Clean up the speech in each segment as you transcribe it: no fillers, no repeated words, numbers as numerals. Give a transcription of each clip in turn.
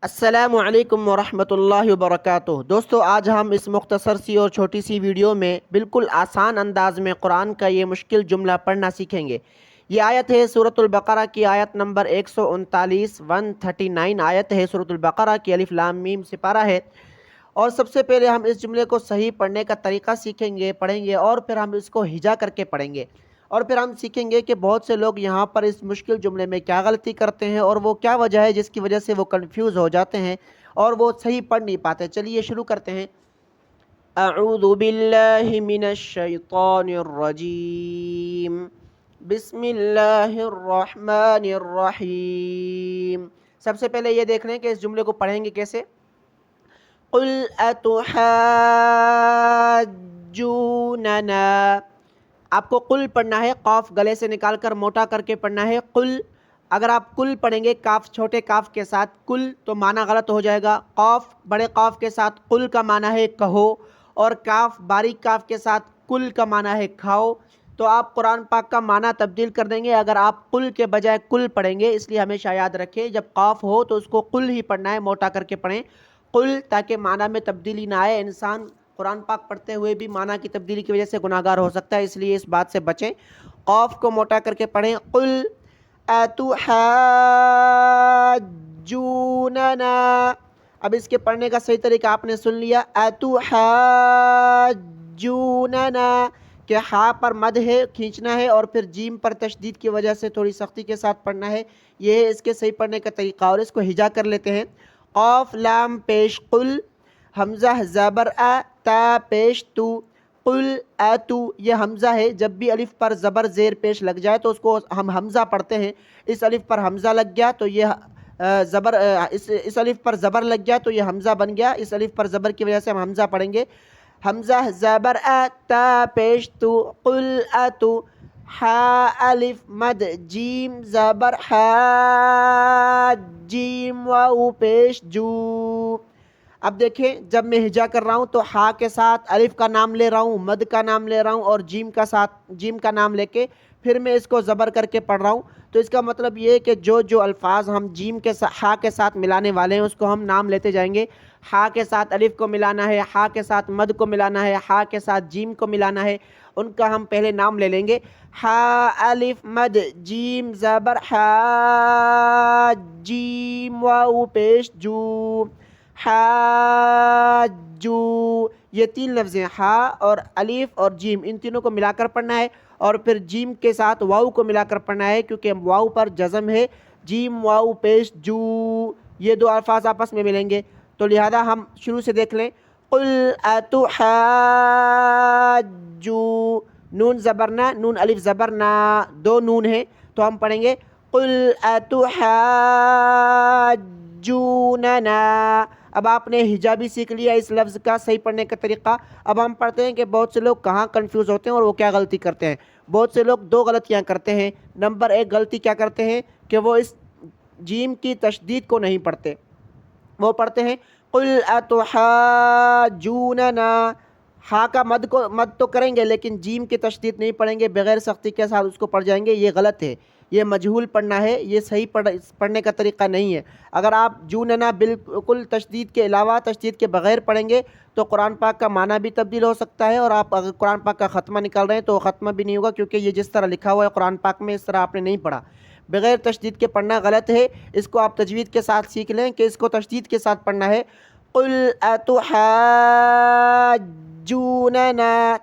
السلام علیکم ورحمۃ اللہ وبرکاتہ۔ دوستو، آج ہم اس مختصر سی اور چھوٹی سی ویڈیو میں بالکل آسان انداز میں قرآن کا یہ مشکل جملہ پڑھنا سیکھیں گے۔ یہ آیت ہے سورۃ البقرہ کی آیت نمبر 139 139 آیت ہے سورۃ البقرہ کی، الف لام میم سپارہ ہے۔ اور سب سے پہلے ہم اس جملے کو صحیح پڑھنے کا طریقہ سیکھیں گے، پڑھیں گے، اور پھر ہم اس کو ہجا کر کے پڑھیں گے، اور پھر ہم سیکھیں گے کہ بہت سے لوگ یہاں پر اس مشکل جملے میں کیا غلطی کرتے ہیں اور وہ کیا وجہ ہے جس کی وجہ سے وہ کنفیوز ہو جاتے ہیں اور وہ صحیح پڑھ نہیں پاتے۔ چلیے شروع کرتے ہیں۔ اعوذ باللہ من الشیطان الرجیم، بسم اللہ الرحمن الرحیم۔ سب سے پہلے یہ دیکھ لیں کہ اس جملے کو پڑھیں گے کیسے۔ قل اتحاجوننا، آپ کو قل پڑھنا ہے، قاف گلے سے نکال کر موٹا کر کے پڑھنا ہے، قل۔ اگر آپ کل پڑھیں گے کاف چھوٹے کاف کے ساتھ کل تو معنی غلط ہو جائے گا۔ قاف بڑے قاف کے ساتھ قل کا معنی ہے کہو، اور کاف باریک کاف کے ساتھ کل کا معنی ہے کھاؤ۔ تو آپ قرآن پاک کا معنی تبدیل کر دیں گے اگر آپ قل کے بجائے کل پڑھیں گے، اس لیے ہمیشہ یاد رکھیں جب قاف ہو تو اس کو قل ہی پڑھنا ہے، موٹا کر کے پڑھیں قل، تاکہ معنی میں تبدیلی نہ آئے۔ انسان قرآن پاک پڑھتے ہوئے بھی معنی کی تبدیلی کی وجہ سے گناہ گار ہو سکتا ہے، اس لیے اس بات سے بچیں۔ قاف کو موٹا کر کے پڑھیں قل اتحاجوننا۔ اب اس کے پڑھنے کا صحیح طریقہ آپ نے سن لیا، اتحاجوننا، کہ ہا پر مد ہے، کھینچنا ہے، اور پھر جیم پر تشدید کی وجہ سے تھوڑی سختی کے ساتھ پڑھنا ہے۔ یہ ہے اس کے صحیح پڑھنے کا طریقہ، اور اس کو ہجا کر لیتے ہیں۔ قاف لام پیش قل، حمزہ زبر ا، تا پیش تو، قل اتو، یہ حمزہ ہے، جب بھی الف پر زبر زیر پیش لگ جائے تو اس کو ہم حمزہ پڑھتے ہیں۔ اس الف پر حمزہ لگ گیا تو یہ اس الف پر زبر لگ گیا تو یہ حمزہ بن گیا، اس الف پر زبر کی وجہ سے ہم حمزہ پڑھیں گے۔ حمزہ زبر ا، تا پیش تو، قل اتو، ہا الف مد، جیم زبر ہا، جیم واو پیش جو۔ اب دیکھیں جب میں ہجا کر رہا ہوں تو ہا کے ساتھ الف کا نام لے رہا ہوں، مد کا نام لے رہا ہوں، اور جیم کا نام لے کے پھر میں اس کو زبر کر کے پڑھ رہا ہوں۔ تو اس کا مطلب یہ ہے کہ جو الفاظ ہم ہا کے ساتھ ملانے والے ہیں اس کو ہم نام لیتے جائیں گے۔ ہا کے ساتھ الف کو ملانا ہے، ہا کے ساتھ مد کو ملانا ہے، ہا کے ساتھ جیم کو ملانا ہے، ان کا ہم پہلے نام لے لیں گے۔ ہا الف مد، جیم زبر ہا، جیم واو پیش جو، حاجو۔ یہ تین لفظ ہیں، ہا اور الف اور جیم، ان تینوں کو ملا کر پڑھنا ہے، اور پھر جیم کے ساتھ واو کو ملا کر پڑھنا ہے کیونکہ واو پر جزم ہے، جیم واو پیش جو، یہ دو الفاظ آپس میں ملیں گے۔ تو لہذا ہم شروع سے دیکھ لیں، قل اتحاجو، نون زبرنا، نون الف زبرنا، دو نون ہیں تو ہم پڑھیں گے قل اتحاجوننا۔ اب آپ نے ہجا بھی سیکھ لیا اس لفظ کا صحیح پڑھنے کا طریقہ۔ اب ہم پڑھتے ہیں کہ بہت سے لوگ کہاں کنفیوز ہوتے ہیں اور وہ کیا غلطی کرتے ہیں۔ بہت سے لوگ دو غلطیاں کرتے ہیں۔ نمبر ایک غلطی کیا کرتے ہیں کہ وہ اس جیم کی تشدید کو نہیں پڑھتے، وہ پڑھتے ہیں قل اتحاجوننا، ہا کا مد تو کریں گے لیکن جیم کی تشدید نہیں پڑھیں گے، بغیر سختی کے ساتھ اس کو پڑھ جائیں گے۔ یہ غلط ہے، یہ مجہول پڑھنا ہے، یہ صحیح پڑھنے کا طریقہ نہیں ہے۔ اگر آپ جوننا بالکل تشدید کے علاوہ، تشدید کے بغیر پڑھیں گے تو قرآن پاک کا معنی بھی تبدیل ہو سکتا ہے، اور آپ اگر قرآن پاک کا ختمہ نکال رہے ہیں تو ختمہ بھی نہیں ہوگا، کیونکہ یہ جس طرح لکھا ہوا ہے قرآن پاک میں اس طرح آپ نے نہیں پڑھا۔ بغیر تشدید کے پڑھنا غلط ہے، اس کو آپ تجوید کے ساتھ سیکھ لیں کہ اس کو تشدید کے ساتھ پڑھنا ہے۔ قل اتحاجوننا،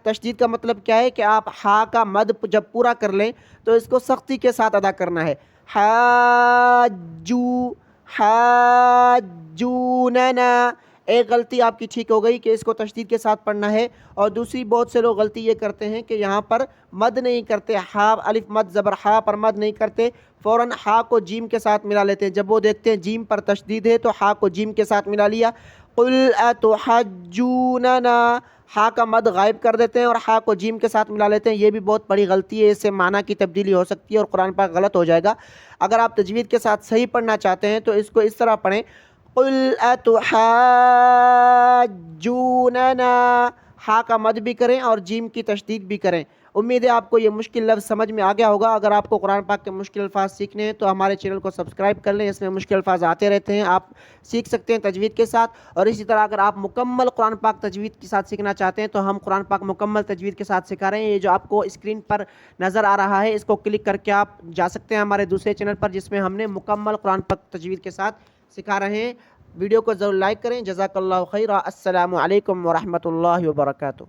تشدید کا مطلب کیا ہے کہ آپ ہا کا مد جب پورا کر لیں تو اس کو سختی کے ساتھ ادا کرنا ہے، حاجو، حاجوننا۔ ایک غلطی آپ کی ٹھیک ہو گئی کہ اس کو تشدید کے ساتھ پڑھنا ہے، اور دوسری بہت سے لوگ غلطی یہ کرتے ہیں کہ یہاں پر مد نہیں کرتے، ہا الف مد زبر ہا پر مد نہیں کرتے، فوراً ہا کو جیم کے ساتھ ملا لیتے ہیں۔ جب وہ دیکھتے ہیں جیم پر تشدید ہے تو ہا کو جیم کے ساتھ ملا لیا، قل اتحاجوننا، ہا کا مد غائب کر دیتے ہیں اور ہا کو جیم کے ساتھ ملا لیتے ہیں۔ یہ بھی بہت بڑی غلطی ہے، اس سے معنی کی تبدیلی ہو سکتی ہے اور قرآن پاک غلط ہو جائے گا۔ اگر آپ تجوید کے ساتھ صحیح پڑھنا چاہتے ہیں تو اس کو اس طرح پڑھیں، قل اتحاجوننا، ہا کا مد بھی کریں اور جیم کی تشدید بھی کریں، امید ہے آپ کو یہ مشکل لفظ سمجھ میں آ گیا ہوگا۔ اگر آپ کو قرآن پاک کے مشکل الفاظ سیکھنے ہیں تو ہمارے چینل کو سبسکرائب کر لیں، اس میں مشکل الفاظ آتے رہتے ہیں، آپ سیکھ سکتے ہیں تجوید کے ساتھ۔ اور اسی طرح اگر آپ مکمل قرآن پاک تجوید کے ساتھ سیکھنا چاہتے ہیں تو ہم قرآن پاک مکمل تجوید کے ساتھ سکھا رہے ہیں۔ یہ جو آپ کو اسکرین پر نظر آ رہا ہے، اس کو کلک کر کے آپ جا سکتے ہیں ہمارے دوسرے چینل پر، جس میں ہم نے مکمل قرآن پاک تجوید کے ساتھ سکھا رہے ہیں۔ ویڈیو کو ضرور لائک کریں۔ جزاک اللہ خیرہ۔ السلام علیکم ورحمۃ اللہ وبرکاتہ۔